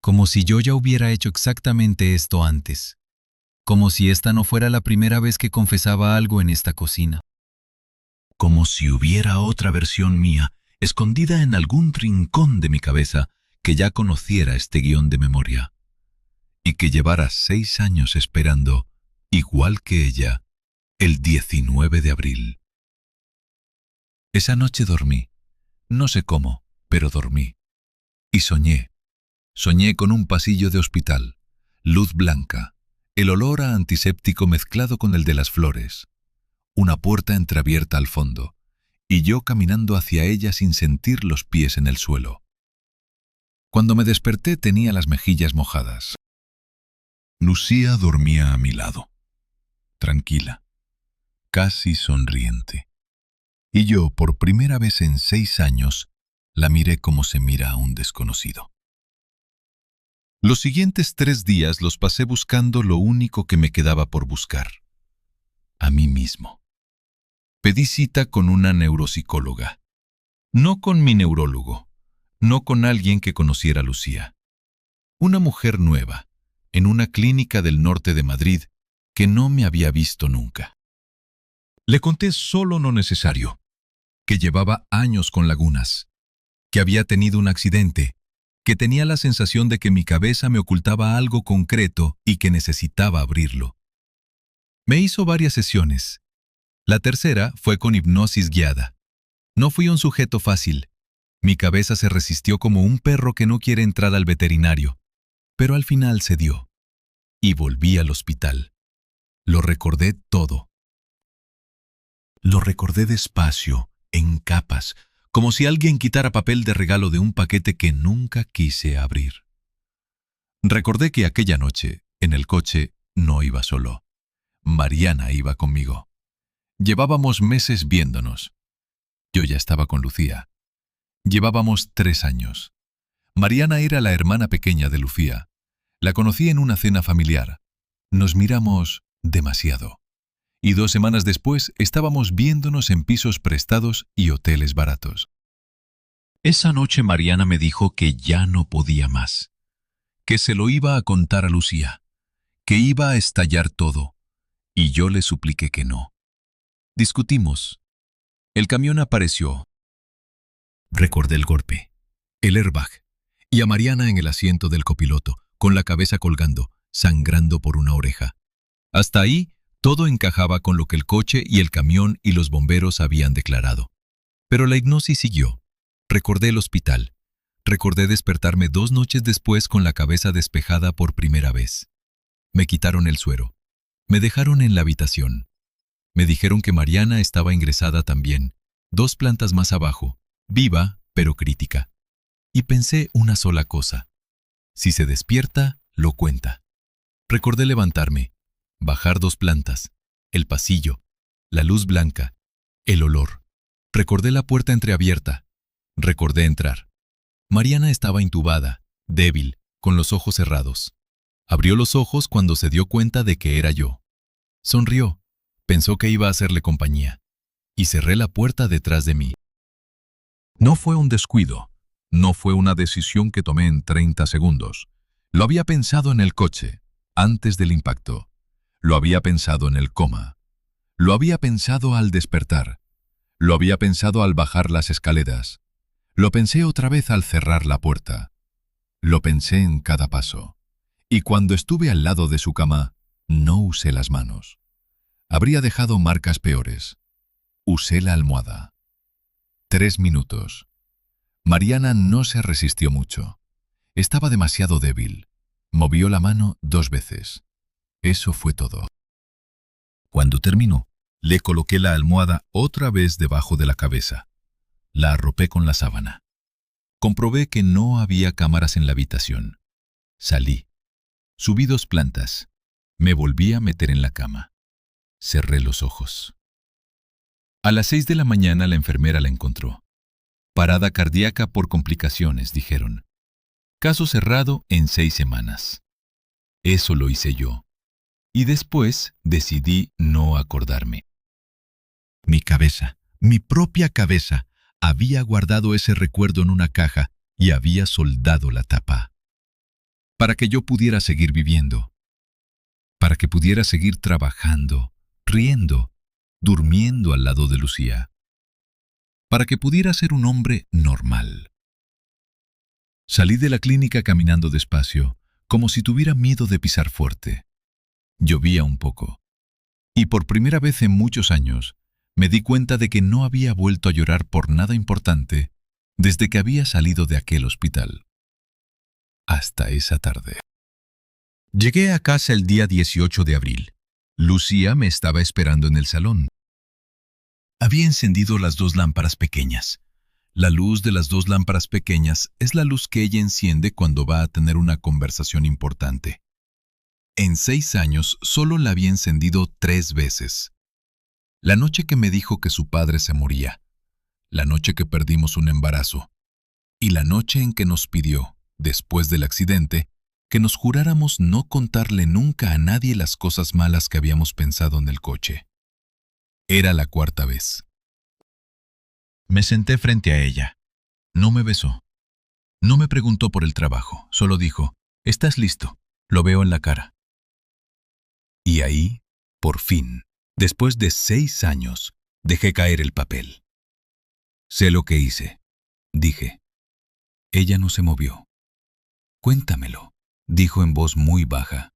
Speaker 1: Como si yo ya hubiera hecho exactamente esto antes. Como si esta no fuera la primera vez que confesaba algo en esta cocina. Como si hubiera otra versión mía, escondida en algún rincón de mi cabeza, que ya conociera este guión de memoria. Y que llevara 6 años esperando, igual que ella, el 19 de abril. Esa noche dormí. No sé cómo, pero dormí. Y soñé. Soñé con un pasillo de hospital, luz blanca, el olor a antiséptico mezclado con el de las flores, una puerta entreabierta al fondo, y yo caminando hacia ella sin sentir los pies en el suelo. Cuando me desperté tenía las mejillas mojadas. Lucía dormía a mi lado, tranquila, casi sonriente. Y yo, por primera vez en 6 años, la miré como se mira a un desconocido. Los siguientes 3 días los pasé buscando lo único que me quedaba por buscar: a mí mismo. Pedí cita con una neuropsicóloga. No con mi neurólogo, no con alguien que conociera a Lucía. Una mujer nueva, en una clínica del norte de Madrid, que no me había visto nunca. Le conté solo lo necesario: que llevaba años con lagunas, que había tenido un accidente, que tenía la sensación de que mi cabeza me ocultaba algo concreto y que necesitaba abrirlo. Me hizo varias sesiones. La tercera fue con hipnosis guiada. No fui un sujeto fácil. Mi cabeza se resistió como un perro que no quiere entrar al veterinario, pero al final cedió. Y volví al hospital. Lo recordé todo. Lo recordé despacio, en capas, como si alguien quitara papel de regalo de un paquete que nunca quise abrir. Recordé que aquella noche, en el coche, no iba solo. Mariana iba conmigo. Llevábamos meses viéndonos. Yo ya estaba con Lucía. Llevábamos 3 años. Mariana era la hermana pequeña de Lucía. La conocí en una cena familiar. Nos miramos demasiado. Y 2 semanas después estábamos viéndonos en pisos prestados y hoteles baratos. Esa noche Mariana me dijo que ya no podía más, que se lo iba a contar a Lucía, que iba a estallar todo, y yo le supliqué que no. Discutimos. El camión apareció. Recordé el golpe, el airbag, y a Mariana en el asiento del copiloto, con la cabeza colgando, sangrando por una oreja. Hasta ahí, todo encajaba con lo que el coche y el camión y los bomberos habían declarado. Pero la hipnosis siguió. Recordé el hospital. Recordé despertarme 2 noches después con la cabeza despejada por primera vez. Me quitaron el suero. Me dejaron en la habitación. Me dijeron que Mariana estaba ingresada también, 2 plantas más abajo, viva pero crítica. Y pensé una sola cosa: si se despierta, lo cuenta. Recordé levantarme, bajar 2 plantas, el pasillo, la luz blanca, el olor. Recordé la puerta entreabierta. Recordé entrar. Mariana estaba intubada, débil, con los ojos cerrados. Abrió los ojos cuando se dio cuenta de que era yo. Sonrió. Pensó que iba a hacerle compañía. Y cerré la puerta detrás de mí. No fue un descuido. No fue una decisión que tomé en 30 segundos. Lo había pensado en el coche, antes del impacto. Lo había pensado en el coma. Lo había pensado al despertar. Lo había pensado al bajar las escaleras. Lo pensé otra vez al cerrar la puerta. Lo pensé en cada paso. Y cuando estuve al lado de su cama, no usé las manos. Habría dejado marcas peores. Usé la almohada. 3 minutos. Mariana no se resistió mucho. Estaba demasiado débil. Movió la mano 2 veces. Eso fue todo. Cuando terminó, le coloqué la almohada otra vez debajo de la cabeza. La arropé con la sábana. Comprobé que no había cámaras en la habitación. Salí. Subí 2 plantas. Me volví a meter en la cama. Cerré los ojos. A las 6 de la mañana la enfermera la encontró. Parada cardíaca por complicaciones, dijeron. Caso cerrado en 6 semanas. Eso lo hice yo. Y después decidí no acordarme. Mi cabeza, mi propia cabeza, había guardado ese recuerdo en una caja y había soldado la tapa. Para que yo pudiera seguir viviendo. Para que pudiera seguir trabajando, riendo, durmiendo al lado de Lucía. Para que pudiera ser un hombre normal. Salí de la clínica caminando despacio, como si tuviera miedo de pisar fuerte. Llovía un poco. Y por primera vez en muchos años, me di cuenta de que no había vuelto a llorar por nada importante desde que había salido de aquel hospital. hasta esa tarde. Llegué a casa el día 18 de abril. Lucía me estaba esperando en el salón. Había encendido las dos lámparas pequeñas. La luz de las dos lámparas pequeñas es la luz que ella enciende cuando va a tener una conversación importante. En 6 años solo la había encendido 3 veces. La noche que me dijo que su padre se moría, la noche que perdimos un embarazo, y la noche en que nos pidió, después del accidente, que nos juráramos no contarle nunca a nadie las cosas malas que habíamos pensado en el coche. Era la 4ª vez. Me senté frente a ella. No me besó. No me preguntó por el trabajo, solo dijo, «¿Estás listo?» Lo veo en la cara. Y ahí, por fin, después de 6 años, dejé caer el papel. Sé lo que hice, dije. Ella no se movió. «Cuéntamelo», dijo en voz muy baja.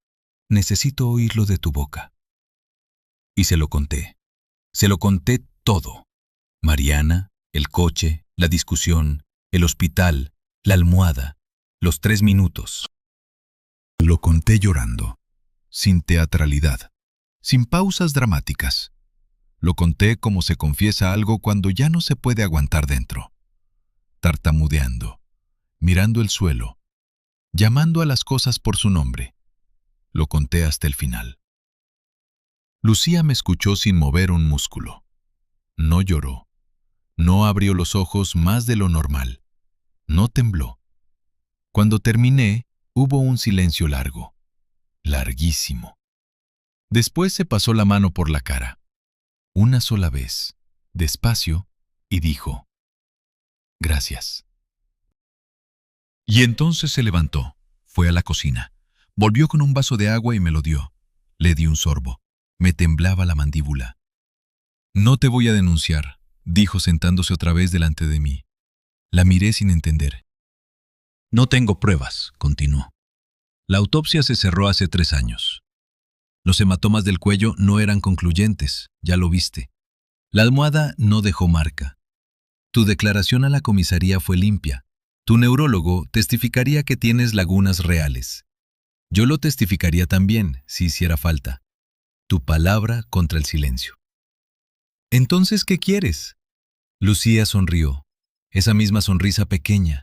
Speaker 1: «Necesito oírlo de tu boca». Y se lo conté. Se lo conté todo. Mariana, el coche, la discusión, el hospital, la almohada, los 3 minutos. Lo conté llorando, sin teatralidad, sin pausas dramáticas. Lo conté como se confiesa algo cuando ya no se puede aguantar dentro. Tartamudeando, mirando el suelo, llamando a las cosas por su nombre. Lo conté hasta el final. Lucía me escuchó sin mover un músculo. No lloró. No abrió los ojos más de lo normal. No tembló. Cuando terminé, hubo un silencio largo, larguísimo. Después se pasó la mano por la cara, una sola vez, despacio, y dijo, «Gracias». Y entonces se levantó, fue a la cocina, volvió con un vaso de agua y me lo dio. Le di un sorbo. Me temblaba la mandíbula. «No te voy a denunciar», dijo sentándose otra vez delante de mí. La miré sin entender. «No tengo pruebas», continuó. «La autopsia se cerró hace 3 años. Los hematomas del cuello no eran concluyentes, ya lo viste. La almohada no dejó marca. Tu declaración a la comisaría fue limpia. Tu neurólogo testificaría que tienes lagunas reales. Yo lo testificaría también, si hiciera falta. Tu palabra contra el silencio». «¿Entonces qué quieres?» Lucía sonrió, esa misma sonrisa pequeña.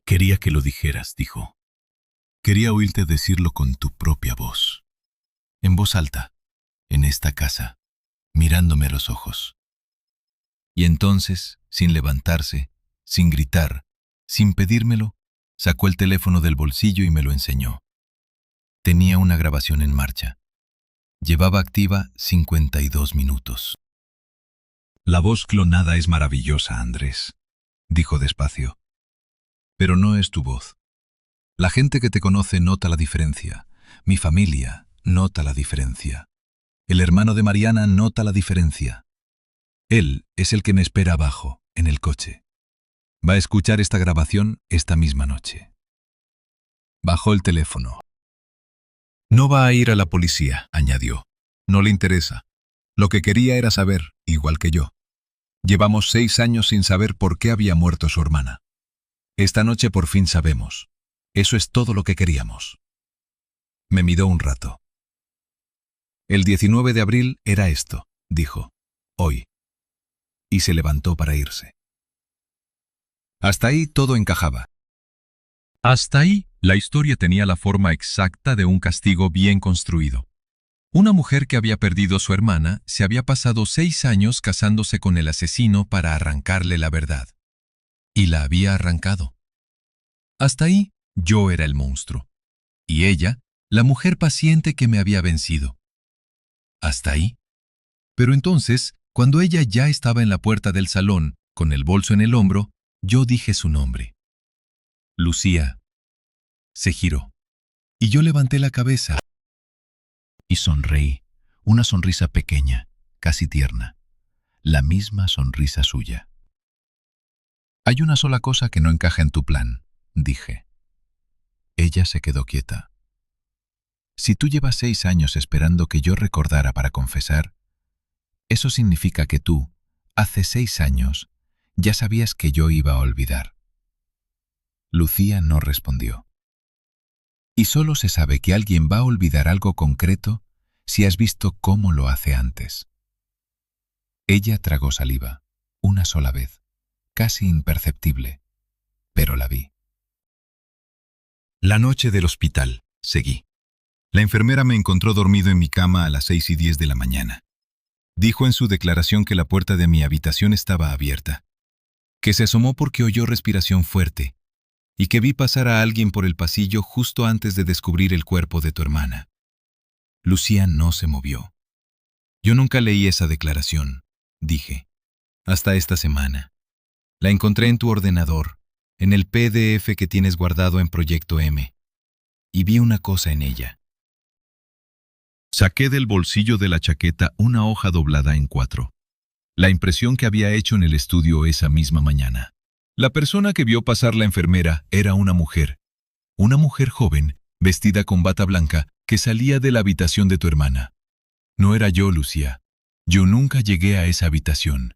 Speaker 1: «Quería que lo dijeras», dijo. «Quería oírte decirlo con tu propia voz. En voz alta, en esta casa, mirándome a los ojos». Y entonces, sin levantarse, sin gritar, sin pedírmelo, sacó el teléfono del bolsillo y me lo enseñó. Tenía una grabación en marcha. Llevaba activa 52 minutos. «La voz clonada es maravillosa, Andrés», dijo despacio. «Pero no es tu voz. La gente que te conoce nota la diferencia. Mi familia nota la diferencia. El hermano de Mariana nota la diferencia. Él es el que me espera abajo, en el coche. Va a escuchar esta grabación esta misma noche». Bajó el teléfono. «No va a ir a la policía», añadió. «No le interesa. Lo que quería era saber, igual que yo. Llevamos 6 años sin saber por qué había muerto su hermana. Esta noche por fin sabemos. Eso es todo lo que queríamos». Me miró un rato. «El 19 de abril era esto», dijo. «Hoy». Y se levantó para irse. Hasta ahí todo encajaba. Hasta ahí, la historia tenía la forma exacta de un castigo bien construido. Una mujer que había perdido a su hermana se había pasado 6 años casándose con el asesino para arrancarle la verdad. Y la había arrancado. Hasta ahí, yo era el monstruo. Y ella, la mujer paciente que me había vencido. Hasta ahí. Pero entonces, cuando ella ya estaba en la puerta del salón, con el bolso en el hombro, yo dije su nombre. «Lucía». Se giró. Y yo levanté la cabeza. Y sonreí, una sonrisa pequeña, casi tierna. La misma sonrisa suya. «Hay una sola cosa que no encaja en tu plan», dije. Ella se quedó quieta. «Si tú llevas 6 años esperando que yo recordara para confesar, eso significa que tú, hace 6 años, ya sabías que yo iba a olvidar». Lucía no respondió. Y solo se sabe que alguien va a olvidar algo concreto si has visto cómo lo hace antes. Ella tragó saliva, una sola vez, casi imperceptible, pero la vi. La noche del hospital, seguí. La enfermera me encontró dormido en mi cama a las 6:10 de la mañana. Dijo en su declaración que la puerta de mi habitación estaba abierta, que se asomó porque oyó respiración fuerte y que vi pasar a alguien por el pasillo justo antes de descubrir el cuerpo de tu hermana. Lucía no se movió. Yo nunca leí esa declaración, dije, hasta esta semana. La encontré en tu ordenador, en el PDF que tienes guardado en Proyecto M, y vi una cosa en ella. Saqué del bolsillo de la chaqueta una hoja doblada en 4. La impresión que había hecho en el estudio esa misma mañana. La persona que vio pasar la enfermera era una mujer joven, vestida con bata blanca, que salía de la habitación de tu hermana. No era yo, Lucía. Yo nunca llegué a esa habitación.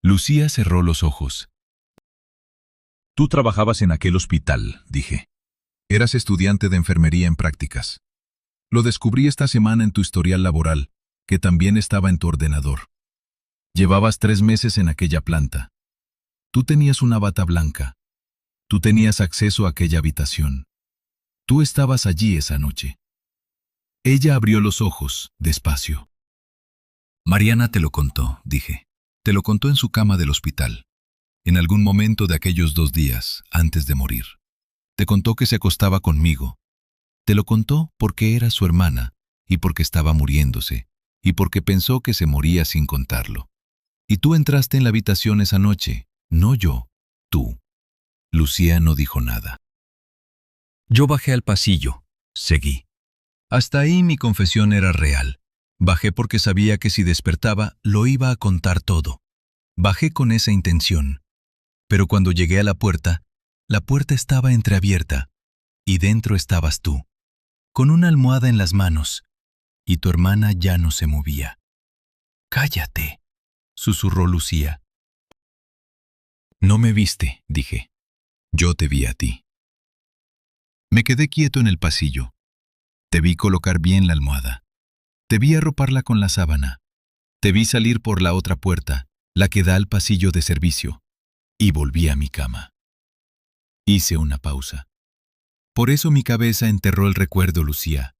Speaker 1: Lucía cerró los ojos. Tú trabajabas en aquel hospital, dije. Eras estudiante de enfermería en prácticas. Lo descubrí esta semana en tu historial laboral, que también estaba en tu ordenador. Llevabas 3 meses en aquella planta. Tú tenías una bata blanca. Tú tenías acceso a aquella habitación. Tú estabas allí esa noche. Ella abrió los ojos, despacio. Mariana te lo contó, dije. Te lo contó en su cama del hospital, en algún momento de aquellos 2 días, antes de morir. Te contó que se acostaba conmigo. Te lo contó porque era su hermana, y porque estaba muriéndose, y porque pensó que se moría sin contarlo. Y tú entraste en la habitación esa noche, no yo, tú. Lucía no dijo nada. Yo bajé al pasillo, seguí. Hasta ahí mi confesión era real. Bajé porque sabía que si despertaba, lo iba a contar todo. Bajé con esa intención. Pero cuando llegué a la puerta estaba entreabierta, y dentro estabas tú, con una almohada en las manos, y tu hermana ya no se movía. «Cállate», susurró Lucía. No me viste, dije. Yo te vi a ti. Me quedé quieto en el pasillo. Te vi colocar bien la almohada. Te vi arroparla con la sábana. Te vi salir por la otra puerta, la que da al pasillo de servicio, y volví a mi cama. Hice una pausa. Por eso mi cabeza enterró el recuerdo, Lucía.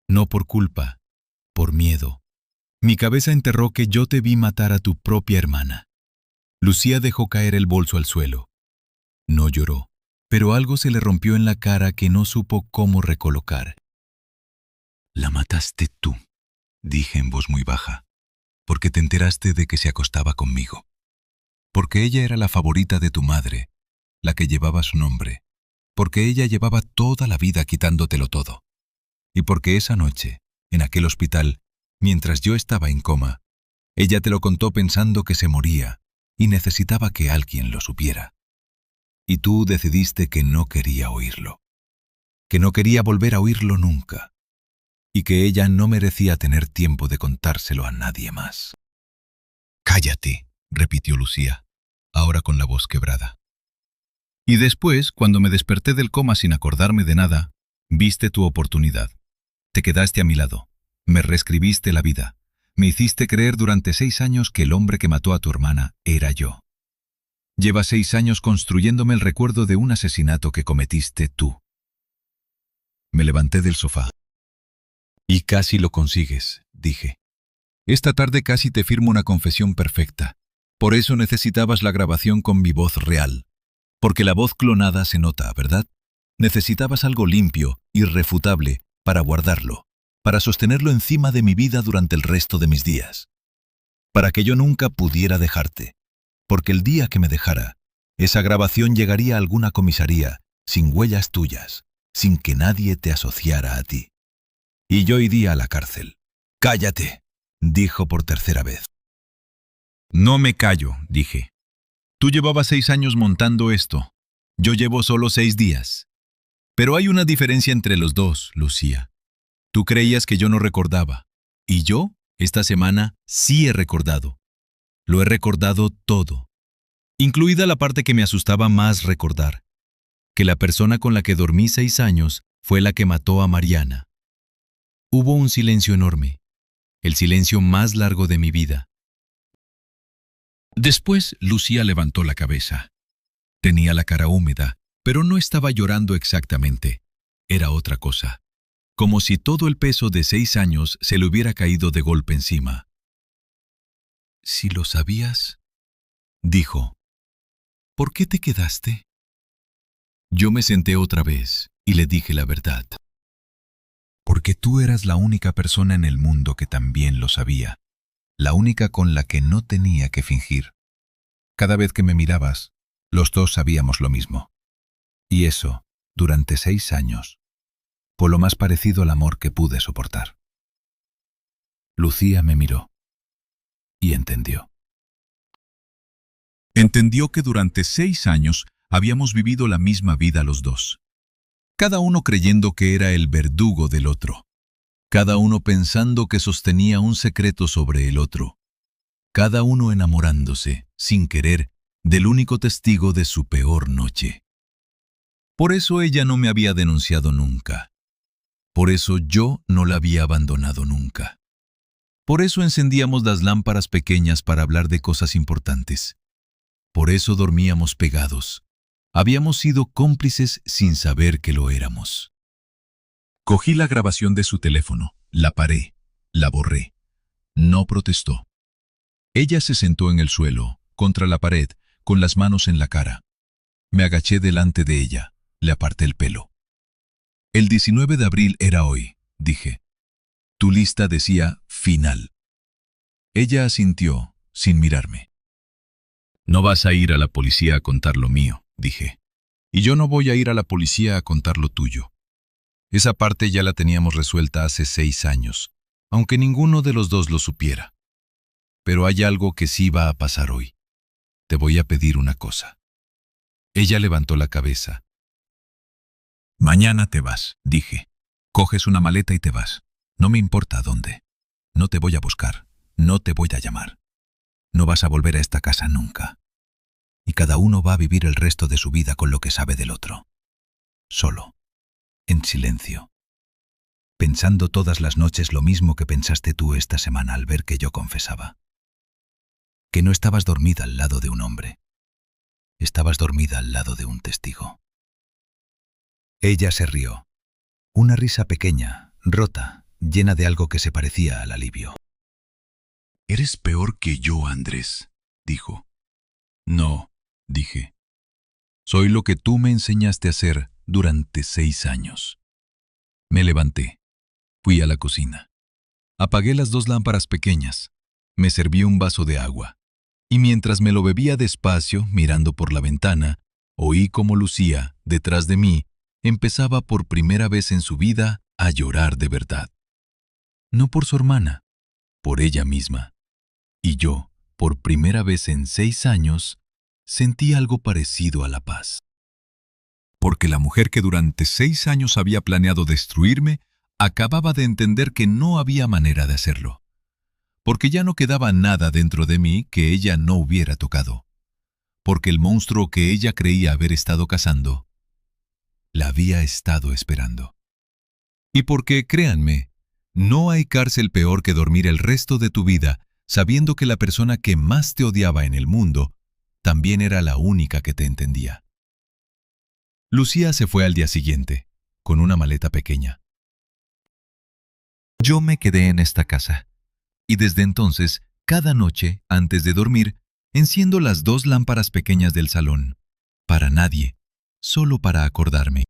Speaker 1: No por culpa, por miedo. Mi cabeza enterró que yo te vi matar a tu propia hermana. Lucía dejó caer el bolso al suelo. No lloró, pero algo se le rompió en la cara que no supo cómo recolocar. «La mataste tú», dije en voz muy baja, «porque te enteraste de que se acostaba conmigo. Porque ella era la favorita de tu madre, la que llevaba su nombre. Porque ella llevaba toda la vida quitándotelo todo. Y porque esa noche, en aquel hospital, mientras yo estaba en coma, ella te lo contó pensando que se moría y necesitaba que alguien lo supiera. Y tú decidiste que no quería oírlo, que no quería volver a oírlo nunca, y que ella no merecía tener tiempo de contárselo a nadie más». «Cállate», repitió Lucía, ahora con la voz quebrada. «Y después, cuando me desperté del coma sin acordarme de nada, viste tu oportunidad. Te quedaste a mi lado, me reescribiste la vida, me hiciste creer durante 6 años que el hombre que mató a tu hermana era yo. Llevas 6 años construyéndome el recuerdo de un asesinato que cometiste tú». Me levanté del sofá. «Y casi lo consigues», dije. «Esta tarde casi te firmo una confesión perfecta. Por eso necesitabas la grabación con mi voz real. Porque la voz clonada se nota, ¿verdad? Necesitabas algo limpio, irrefutable, para guardarlo, para sostenerlo encima de mi vida durante el resto de mis días. Para que yo nunca pudiera dejarte. Porque el día que me dejara, esa grabación llegaría a alguna comisaría, sin huellas tuyas, sin que nadie te asociara a ti. Y yo iría a la cárcel». «Cállate», dijo por tercera vez. «No me callo», dije. «Tú llevabas 6 años montando esto. Yo llevo solo 6 días. Pero hay una diferencia entre los dos, Lucía. Tú creías que yo no recordaba. Y yo, esta semana, sí he recordado. Lo he recordado todo. Incluida la parte que me asustaba más recordar. que la persona con la que dormí 6 años fue la que mató a Mariana. Hubo un silencio enorme, el silencio más largo de mi vida. Después, Lucía levantó la cabeza. Tenía la cara húmeda, pero no estaba llorando exactamente. Era otra cosa. Como si todo el peso de 6 años se le hubiera caído de golpe encima. «Si lo sabías», dijo, «¿por qué te quedaste?» Yo me senté otra vez y le dije la verdad. «Porque tú eras la única persona en el mundo que también lo sabía, la única con la que no tenía que fingir. Cada vez que me mirabas, los dos sabíamos lo mismo. Y eso, durante 6 años, fue lo más parecido al amor que pude soportar». Lucía me miró y entendió. Entendió que durante 6 años habíamos vivido la misma vida los dos. Cada uno creyendo que era el verdugo del otro. Cada uno pensando que sostenía un secreto sobre el otro. Cada uno enamorándose, sin querer, del único testigo de su peor noche. Por eso ella no me había denunciado nunca. Por eso yo no la había abandonado nunca. Por eso encendíamos las lámparas pequeñas para hablar de cosas importantes. Por eso dormíamos pegados. Habíamos sido cómplices sin saber que lo éramos. Cogí la grabación de su teléfono, la paré, la borré. No protestó. Ella se sentó en el suelo, contra la pared, con las manos en la cara. Me agaché delante de ella, le aparté el pelo. «El 19 de abril era hoy», dije. «Tu lista decía final». Ella asintió, sin mirarme. «No vas a ir a la policía a contar lo mío», dije. «Y yo no voy a ir a la policía a contar lo tuyo. Esa parte ya la teníamos resuelta hace 6 años, aunque ninguno de los dos lo supiera. Pero hay algo que sí va a pasar hoy. Te voy a pedir una cosa». Ella levantó la cabeza. «Mañana te vas», dije. «Coges una maleta y te vas. No me importa dónde. No te voy a buscar. No te voy a llamar. No vas a volver a esta casa nunca. Y cada uno va a vivir el resto de su vida con lo que sabe del otro. Solo. En silencio. Pensando todas las noches lo mismo que pensaste tú esta semana al ver que yo confesaba. Que no estabas dormida al lado de un hombre. Estabas dormida al lado de un testigo». Ella se rió. Una risa pequeña, rota, llena de algo que se parecía al alivio. «Eres peor que yo, Andrés», dijo. «No», dije. «Soy lo que tú me enseñaste a hacer durante 6 años». Me levanté. Fui a la cocina. Apagué las 2 lámparas pequeñas. Me serví un vaso de agua. Y mientras me lo bebía despacio, mirando por la ventana, oí como Lucía, detrás de mí, empezaba por primera vez en su vida a llorar de verdad. No por su hermana, por ella misma. Y yo, por primera vez en 6 años, sentí algo parecido a la paz. Porque la mujer que durante 6 años había planeado destruirme, acababa de entender que no había manera de hacerlo. Porque ya no quedaba nada dentro de mí que ella no hubiera tocado. Porque el monstruo que ella creía haber estado cazando, la había estado esperando. Y porque, créanme, no hay cárcel peor que dormir el resto de tu vida sabiendo que la persona que más te odiaba en el mundo también era la única que te entendía. Lucía se fue al día siguiente, con una maleta pequeña. Yo me quedé en esta casa, y desde entonces, cada noche, antes de dormir, enciendo las 2 lámparas pequeñas del salón. Para nadie, solo para acordarme.